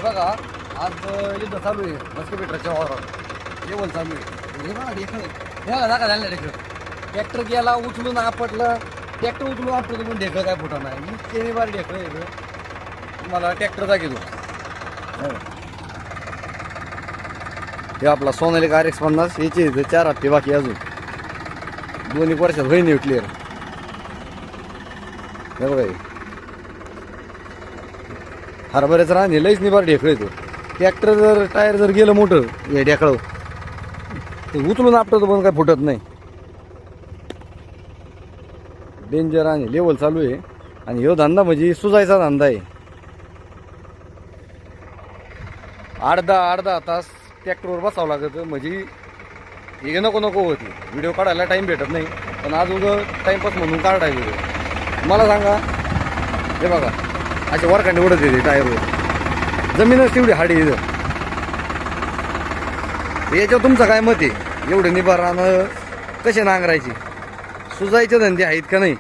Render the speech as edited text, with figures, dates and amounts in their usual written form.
हे बघा आज युद्ध चालू आहे मस्किपेटरच्या वावरात लेवल चालू आहे. हे बघा ढेकळ हे बघा जागा झालं ढेकळ. ट्रॅक्टर गेला उचलून आपटलं, ट्रॅक्टर उचलून आपटलं पण ढेकळ काय फुटा नाही. इतके बार ढेकळ आहे तुम्हाला ट्रॅक्टरचा घेतो. हे आपला सोनालिका RX50 याचे 4 हप्ते बाकी अजून 2 वर्षात होईन क्लिअर. हे बघा हरभऱ्याचं रान हे लईच निबार ढेकळ येतो. ट्रॅक्टर जर टायर जर गेलं मोठं हे ढेकळ ते उचलून आपटतो पण काय फुटत नाही. डेंजर आणि लेवल चालू आहे आणि ह्यो धंदा म्हणजे सुजायचा धंदा आहे. अर्धा तास ट्रॅक्टरवर बसावं लागतं म्हणजे हे नको होती. व्हिडिओ काढायला टाईम भेटत नाही पण आज उगं टाईमपास म्हणून काढाय व्हिडिओ. मला सांगा हे बघा असे वरखांडे उडत येते टायरवर, जमीनच तेवढी हाडी इथं. याच्यावर तुमचं काय मत आहे? एवढे निबार रानं कसे नांगरायचे? सुजायचे धंदे आहेत का नाही?